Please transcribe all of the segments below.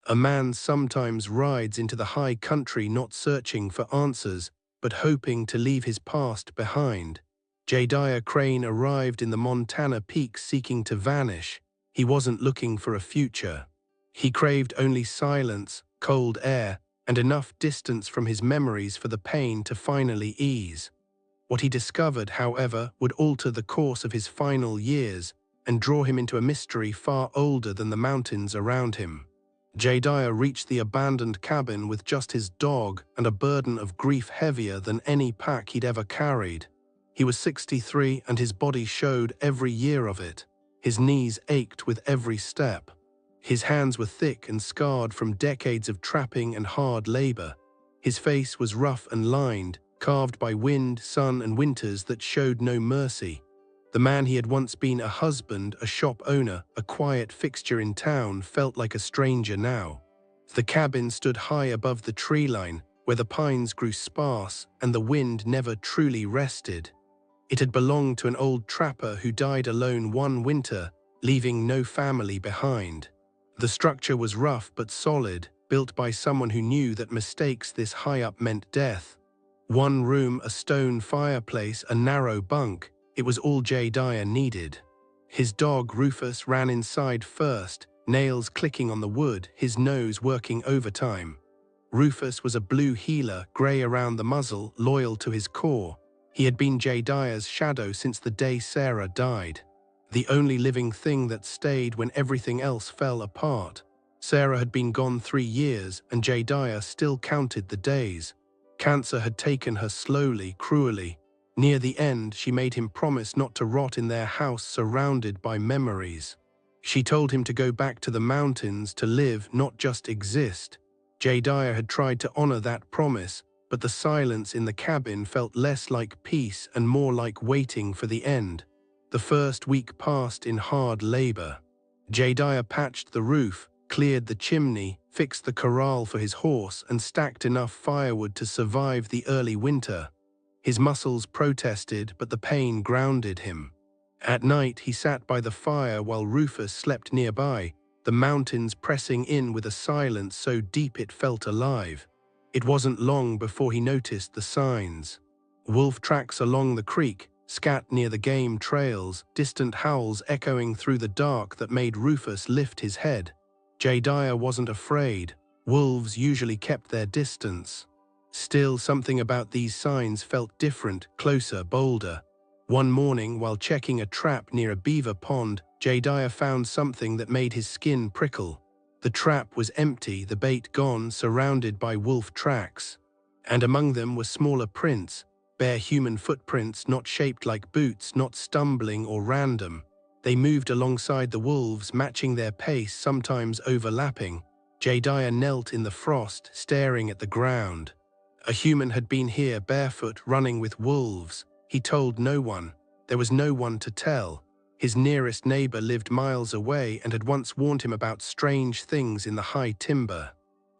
A man sometimes rides into the high country not searching for answers, but hoping to leave his past behind. Jadiah Crane arrived in the Montana peaks seeking to vanish. He wasn't looking for a future. He craved only silence, cold air, and enough distance from his memories for the pain to finally ease. What he discovered, however, would alter the course of his final years and draw him into a mystery far older than the mountains around him. Jadiah reached the abandoned cabin with just his dog and a burden of grief heavier than any pack he'd ever carried. He was 63 and his body showed every year of it. His knees ached with every step. His hands were thick and scarred from decades of trapping and hard labor. His face was rough and lined, carved by wind, sun, and winters that showed no mercy. The man he had once been a husband, a shop owner, a quiet fixture in town, felt like a stranger now. The cabin stood high above the tree line, where the pines grew sparse and the wind never truly rested. It had belonged to an old trapper who died alone one winter, leaving no family behind. The structure was rough but solid, built by someone who knew that mistakes this high up meant death. One room, a stone fireplace, a narrow bunk. It was all Jadiah needed. His dog Rufus ran inside first, nails clicking on the wood, his nose working overtime. Rufus was a blue heeler, grey around the muzzle, loyal to his core. He had been Jadiah's shadow since the day Sarah died. The only living thing that stayed when everything else fell apart. Sarah had been gone 3 years, and Jadiah still counted the days. Cancer had taken her slowly, cruelly. Near the end, she made him promise not to rot in their house surrounded by memories. She told him to go back to the mountains to live, not just exist. Jadiah had tried to honor that promise, but the silence in the cabin felt less like peace and more like waiting for the end. The first week passed in hard labor. Jadiah patched the roof, cleared the chimney, fixed the corral for his horse, and stacked enough firewood to survive the early winter. His muscles protested, but the pain grounded him. At night, he sat by the fire while Rufus slept nearby, the mountains pressing in with a silence so deep it felt alive. It wasn't long before he noticed the signs. Wolf tracks along the creek, scat near the game trails, distant howls echoing through the dark that made Rufus lift his head. Jadiah wasn't afraid. Wolves usually kept their distance. Still, something about these signs felt different, closer, bolder. One morning, while checking a trap near a beaver pond, Jadiah found something that made his skin prickle. The trap was empty, the bait gone, surrounded by wolf tracks. And among them were smaller prints, bare human footprints, not shaped like boots, not stumbling or random. They moved alongside the wolves, matching their pace, sometimes overlapping. Jadiah knelt in the frost, staring at the ground. A human had been here barefoot, running with wolves. He told no one. There was no one to tell. His nearest neighbor lived miles away and had once warned him about strange things in the high timber.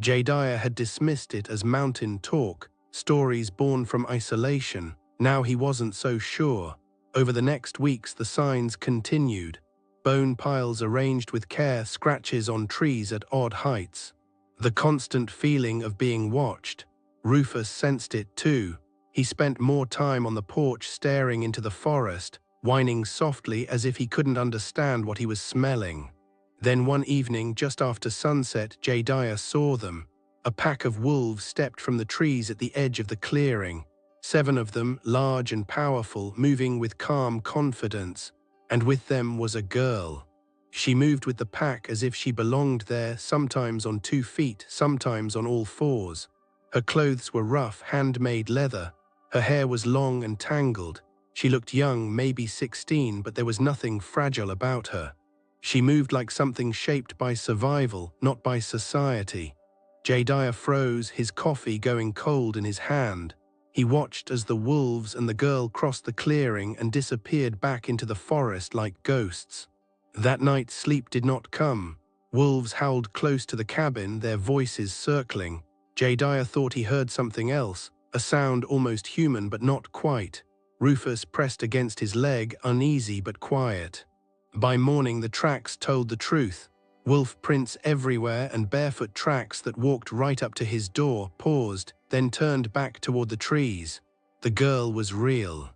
Jadiah had dismissed it as mountain talk, stories born from isolation. Now he wasn't so sure. Over the next weeks, the signs continued. Bone piles arranged with care, scratches on trees at odd heights. The constant feeling of being watched. Rufus sensed it too. He spent more time on the porch staring into the forest, whining softly as if he couldn't understand what he was smelling. Then one evening, just after sunset, Jadiah saw them. A pack of wolves stepped from the trees at the edge of the clearing. 7 of them, large and powerful, moving with calm confidence. And with them was a girl. She moved with the pack as if she belonged there, sometimes on 2 feet, sometimes on all 4s. Her clothes were rough, handmade leather. Her hair was long and tangled. She looked young, maybe 16, but there was nothing fragile about her. She moved like something shaped by survival, not by society. Jadiah froze, his coffee going cold in his hand. He watched as the wolves and the girl crossed the clearing and disappeared back into the forest like ghosts. That night, sleep did not come. Wolves howled close to the cabin, their voices circling. Jadiah thought he heard something else, a sound almost human but not quite. Rufus pressed against his leg, uneasy but quiet. By morning, the tracks told the truth. Wolf prints everywhere and barefoot tracks that walked right up to his door, paused, then turned back toward the trees. The girl was real.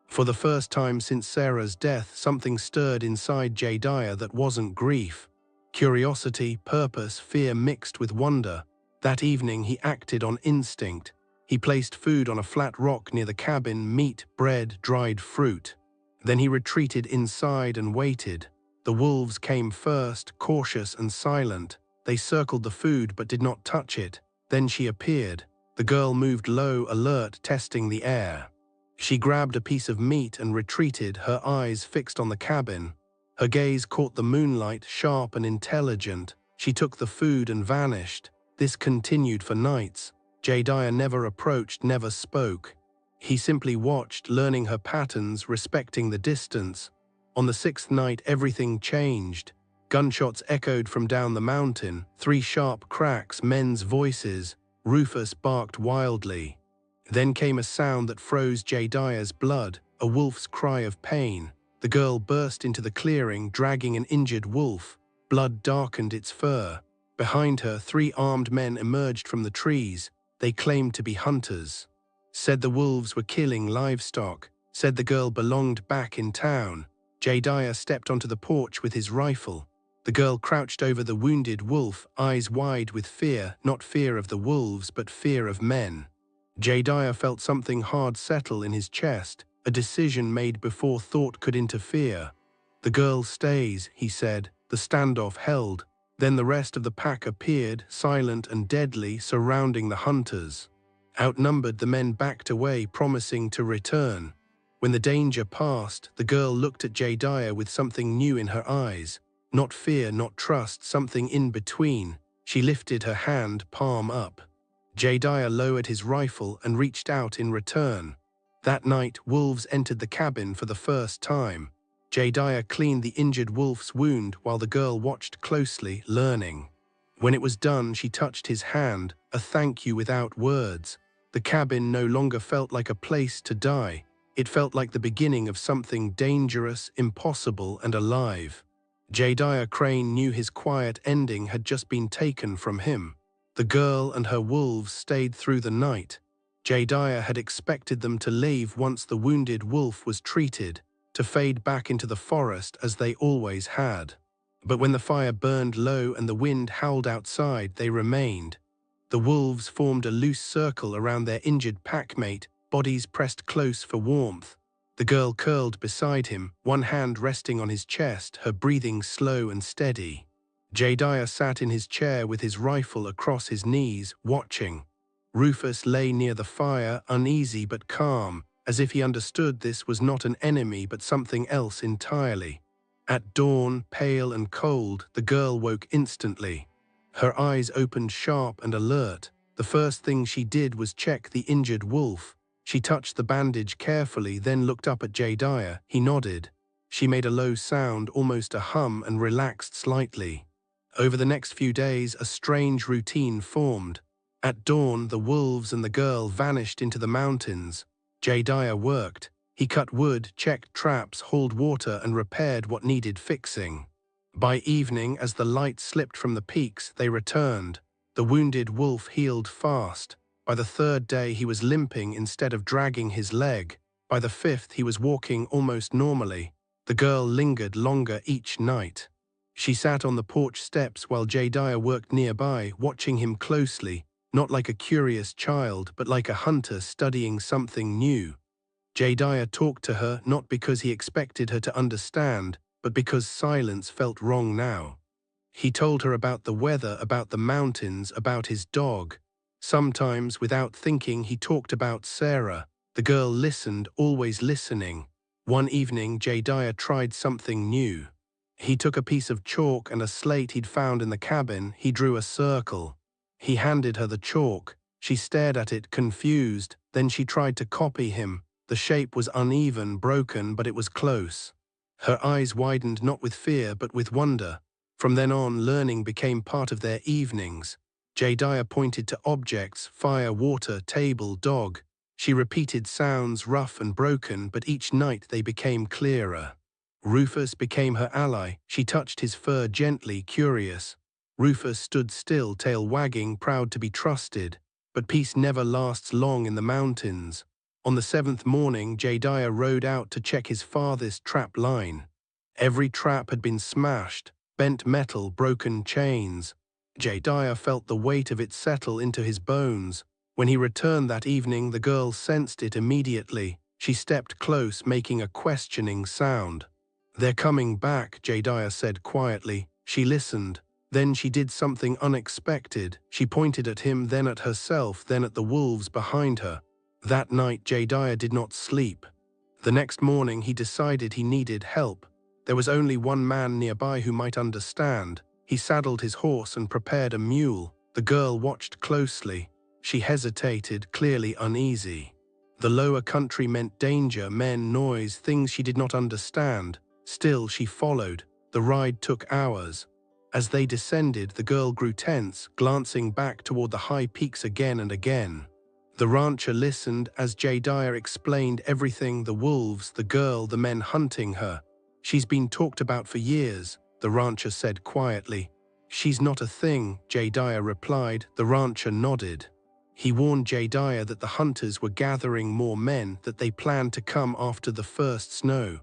For the first time since Sarah's death, something stirred inside Jadiah that wasn't grief. Curiosity, purpose, fear mixed with wonder. That evening he acted on instinct. He placed food on a flat rock near the cabin, meat, bread, dried fruit. Then he retreated inside and waited. The wolves came first, cautious and silent. They circled the food but did not touch it. Then she appeared. The girl moved low, alert, testing the air. She grabbed a piece of meat and retreated, her eyes fixed on the cabin. Her gaze caught the moonlight, sharp and intelligent. She took the food and vanished. This continued for nights. Jadiah never approached, never spoke. He simply watched, learning her patterns, respecting the distance. On the sixth night, everything changed. Gunshots echoed from down the mountain, 3 sharp cracks, men's voices. Rufus barked wildly. Then came a sound that froze Jadiah's blood, a wolf's cry of pain. The girl burst into the clearing, dragging an injured wolf. Blood darkened its fur. Behind her, 3 armed men emerged from the trees. They claimed to be hunters. Said the wolves were killing livestock. Said the girl belonged back in town. Jadiah stepped onto the porch with his rifle. The girl crouched over the wounded wolf, eyes wide with fear, not fear of the wolves, but fear of men. Jadiah felt something hard settle in his chest, a decision made before thought could interfere. "The girl stays," he said. The standoff held. Then the rest of the pack appeared, silent and deadly, surrounding the hunters. Outnumbered, the men backed away, promising to return. When the danger passed, the girl looked at Jadiah with something new in her eyes. Not fear, not trust, something in between. She lifted her hand, palm up. Jadiah lowered his rifle and reached out in return. That night, wolves entered the cabin for the first time. Jadiah cleaned the injured wolf's wound while the girl watched closely, learning. When it was done, she touched his hand, a thank you without words. The cabin no longer felt like a place to die. It felt like the beginning of something dangerous, impossible, and alive. Jadiah Crane knew his quiet ending had just been taken from him. The girl and her wolves stayed through the night. Jadiah had expected them to leave once the wounded wolf was treated, to fade back into the forest as they always had. But when the fire burned low and the wind howled outside, they remained. The wolves formed a loose circle around their injured packmate, bodies pressed close for warmth. The girl curled beside him, one hand resting on his chest, her breathing slow and steady. Jadiah sat in his chair with his rifle across his knees, watching. Rufus lay near the fire, uneasy but calm, as if he understood this was not an enemy but something else entirely. At dawn, pale and cold, the girl woke instantly. Her eyes opened sharp and alert. The first thing she did was check the injured wolf. She touched the bandage carefully, then looked up at Jadiah. He nodded. She made a low sound, almost a hum, and relaxed slightly. Over the next few days, a strange routine formed. At dawn, the wolves and the girl vanished into the mountains. Jadiah worked. He cut wood, checked traps, hauled water, and repaired what needed fixing. By evening, as the light slipped from the peaks, they returned. The wounded wolf healed fast. By the 3rd day, he was limping instead of dragging his leg. By the 5th, he was walking almost normally. The girl lingered longer each night. She sat on the porch steps while Jadiah worked nearby, watching him closely, not like a curious child, but like a hunter studying something new. Jadiah talked to her not because he expected her to understand, but because silence felt wrong now. He told her about the weather, about the mountains, about his dog. Sometimes, without thinking, he talked about Sarah. The girl listened, always listening. One evening, Jadiah tried something new. He took a piece of chalk and a slate he'd found in the cabin. He drew a circle. He handed her the chalk. She stared at it, confused. Then she tried to copy him. The shape was uneven, broken, but it was close. Her eyes widened not with fear, but with wonder. From then on, learning became part of their evenings. Jadiah pointed to objects: fire, water, table, dog. She repeated sounds, rough and broken, but each night they became clearer. Rufus became her ally. She touched his fur gently, curious. Rufus stood still, tail wagging, proud to be trusted. But peace never lasts long in the mountains. On the 7th morning, Jadiah rode out to check his farthest trap line. Every trap had been smashed, bent metal, broken chains. Jadiah felt the weight of it settle into his bones. When he returned that evening, the girl sensed it immediately. She stepped close, making a questioning sound. "They're coming back," Jadiah said quietly. She listened. Then she did something unexpected. She pointed at him, then at herself, then at the wolves behind her. That night, Jadiah did not sleep. The next morning, he decided he needed help. There was only one man nearby who might understand. He saddled his horse and prepared a mule. The girl watched closely. She hesitated, clearly uneasy. The lower country meant danger, men, noise, things she did not understand. Still, she followed. The ride took hours. As they descended, the girl grew tense, glancing back toward the high peaks again and again. The rancher listened as Jadiah explained everything: the wolves, the girl, the men hunting her. "She's been talked about for years," the rancher said quietly. "She's not a thing," Jadiah replied. The rancher nodded. He warned Jadiah that the hunters were gathering more men, that they planned to come after the first snow.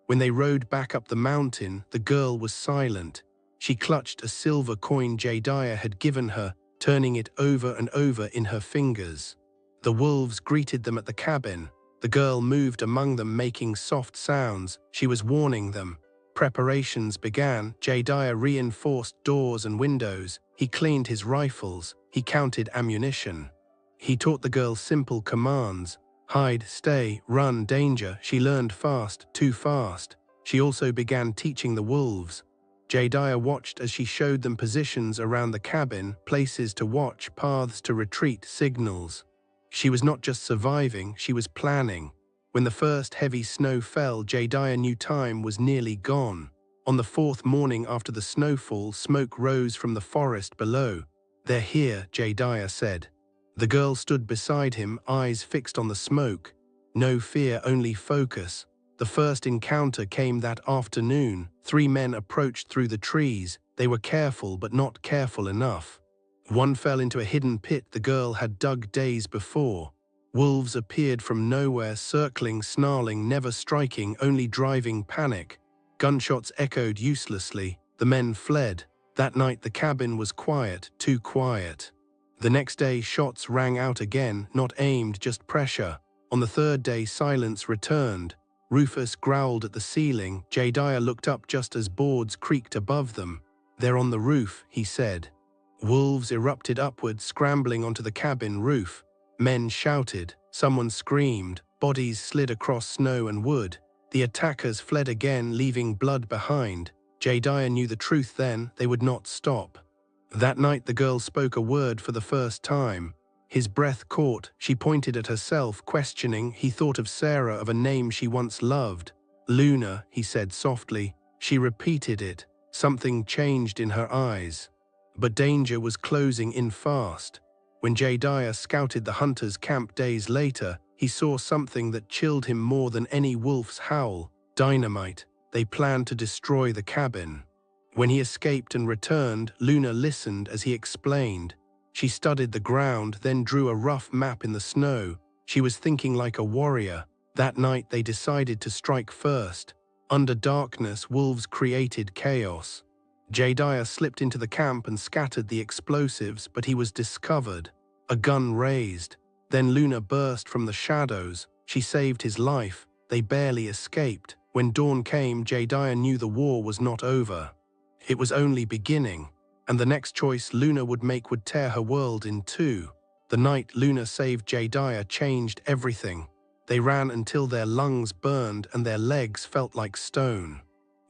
When they rode back up the mountain, the girl was silent. She clutched a silver coin Jadiah had given her, turning it over and over in her fingers. The wolves greeted them at the cabin. The girl moved among them, making soft sounds. She was warning them. Preparations began. Jadiah reinforced doors and windows. He cleaned his rifles. He counted ammunition. He taught the girl simple commands: hide, stay, run, danger. She learned fast, too fast. She also began teaching the wolves. Jadiah watched as she showed them positions around the cabin, places to watch, paths to retreat, signals. She was not just surviving, she was planning. When the first heavy snow fell, Jadiah knew time was nearly gone. On the 4th morning after the snowfall, smoke rose from the forest below. "They're here," Jadiah said. The girl stood beside him, eyes fixed on the smoke. No fear, only focus. The first encounter came that afternoon. 3 men approached through the trees. They were careful, but not careful enough. One fell into a hidden pit the girl had dug days before. Wolves appeared from nowhere, circling, snarling, never striking, only driving panic. Gunshots echoed uselessly. The men fled. That night the cabin was quiet, too quiet. The next day shots rang out again, not aimed, just pressure. On the 3rd day silence returned. Rufus growled at the ceiling. Jadiah looked up just as boards creaked above them. "They're on the roof," he said. Wolves erupted upward, scrambling onto the cabin roof. Men shouted. Someone screamed. Bodies slid across snow and wood. The attackers fled again, leaving blood behind. Jadiah knew the truth then. They would not stop. That night the girl spoke a word for the first time. His breath caught. She pointed at herself, questioning. He thought of Sarah, of a name she once loved. "Luna," he said softly. She repeated it. Something changed in her eyes. But danger was closing in fast. When Jadiah scouted the hunters' camp days later, he saw something that chilled him more than any wolf's howl: dynamite. They planned to destroy the cabin. When he escaped and returned, Luna listened as he explained. She studied the ground, then drew a rough map in the snow. She was thinking like a warrior. That night they decided to strike first. Under darkness, wolves created chaos. Jadiah slipped into the camp and scattered the explosives, but he was discovered. A gun raised. Then Luna burst from the shadows. She saved his life. They barely escaped. When dawn came, Jadiah knew the war was not over. It was only beginning, and the next choice Luna would make would tear her world in two. The night Luna saved Jadiah changed everything. They ran until their lungs burned and their legs felt like stone.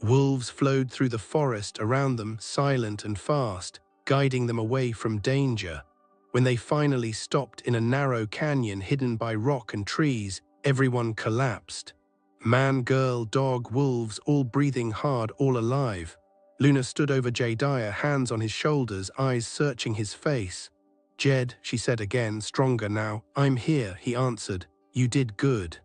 Wolves flowed through the forest around them, silent and fast, guiding them away from danger. When they finally stopped in a narrow canyon hidden by rock and trees, everyone collapsed. Man, girl, dog, wolves, all breathing hard, all alive. Luna stood over Jadiah, hands on his shoulders, eyes searching his face. "Jed," she said again, stronger now. "I'm here," he answered. "You did good."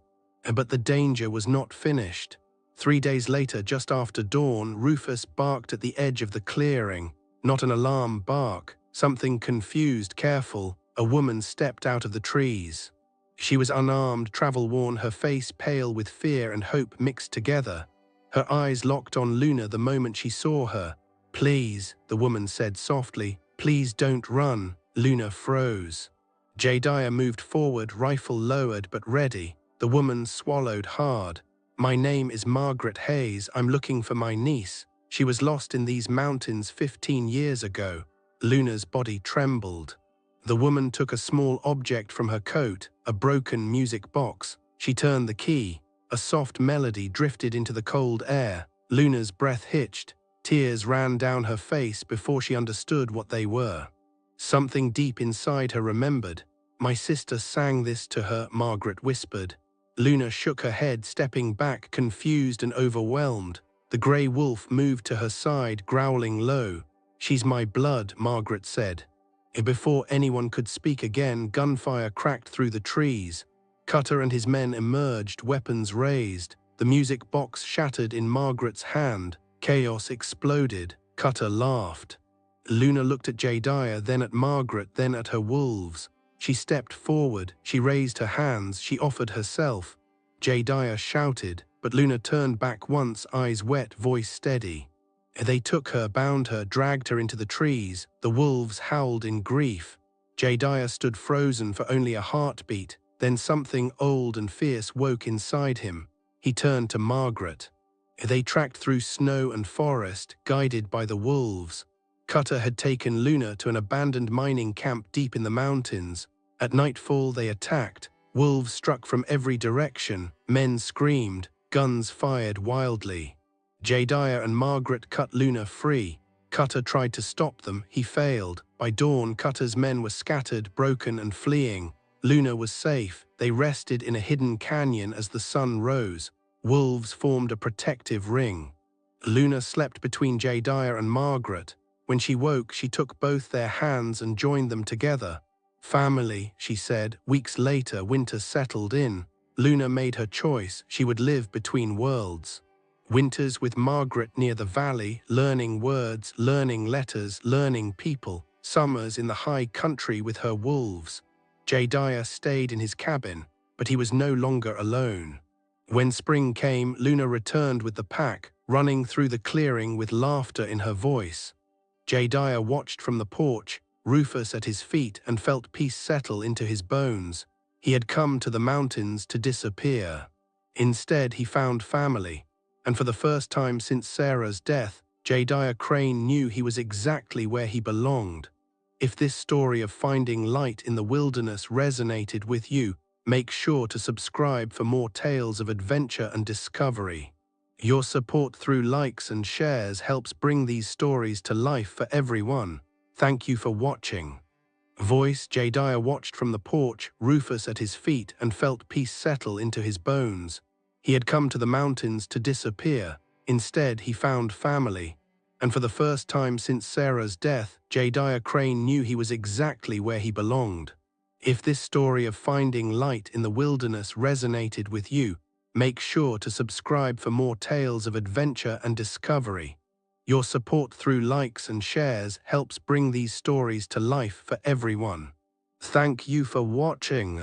But the danger was not finished. 3 days later, just after dawn, Rufus barked at the edge of the clearing. Not an alarm bark, something confused, careful. A woman stepped out of the trees. She was unarmed, travel-worn, her face pale with fear and hope mixed together. Her eyes locked on Luna the moment she saw her. "Please," the woman said softly, "please don't run." Luna froze. Jadiah moved forward, rifle lowered but ready. The woman swallowed hard. "My name is Margaret Hayes. I'm looking for my niece. She was lost in these mountains 15 years ago." Luna's body trembled. The woman took a small object from her coat, a broken music box. She turned the key. A soft melody drifted into the cold air. Luna's breath hitched. Tears ran down her face before she understood what they were. Something deep inside her remembered. "My sister sang this to her," Margaret whispered. Luna shook her head, stepping back, confused and overwhelmed. The grey wolf moved to her side, growling low. "She's my blood," Margaret said. Before anyone could speak again, gunfire cracked through the trees. Cutter and his men emerged, weapons raised. The music box shattered in Margaret's hand. Chaos exploded. Cutter laughed. Luna looked at Jadiah, then at Margaret, then at her wolves. She stepped forward. She raised her hands. She offered herself. Jadiah shouted, but Luna turned back once, eyes wet, voice steady. They took her, bound her, dragged her into the trees. The wolves howled in grief. Jadiah stood frozen for only a heartbeat. Then something old and fierce woke inside him. He turned to Margaret. They tracked through snow and forest, guided by the wolves. Cutter had taken Luna to an abandoned mining camp deep in the mountains. At nightfall they attacked. Wolves struck from every direction. Men screamed. Guns fired wildly. Jadiah and Margaret cut Luna free. Cutter tried to stop them. He failed. By dawn, Cutter's men were scattered, broken and fleeing. Luna was safe. They rested in a hidden canyon as the sun rose. Wolves formed a protective ring. Luna slept between Jadiah and Margaret. When she woke, she took both their hands and joined them together. "Family," she said. Weeks later, winter settled in. Luna made her choice. She would live between worlds. Winters with Margaret near the valley, learning words, learning letters, learning people. Summers in the high country with her wolves. Jadiah stayed in his cabin, but he was no longer alone. When spring came, Luna returned with the pack, running through the clearing with laughter in her voice. Jadiah watched from the porch, Rufus at his feet, and felt peace settle into his bones. He had come to the mountains to disappear. Instead, he found family. And for the first time since Sarah's death, Jadiah Crane knew he was exactly where he belonged. If this story of finding light in the wilderness resonated with you, make sure to subscribe for more tales of adventure and discovery. Your support through likes and shares helps bring these stories to life for everyone. Thank you for watching. Voice: Jadiah watched from the porch, Rufus at his feet, and felt peace settle into his bones. He had come to the mountains to disappear. Instead, he found family. And for the first time since Sarah's death, Jadiah Crane knew he was exactly where he belonged. If this story of finding light in the wilderness resonated with you, make sure to subscribe for more tales of adventure and discovery. Your support through likes and shares helps bring these stories to life for everyone. Thank you for watching.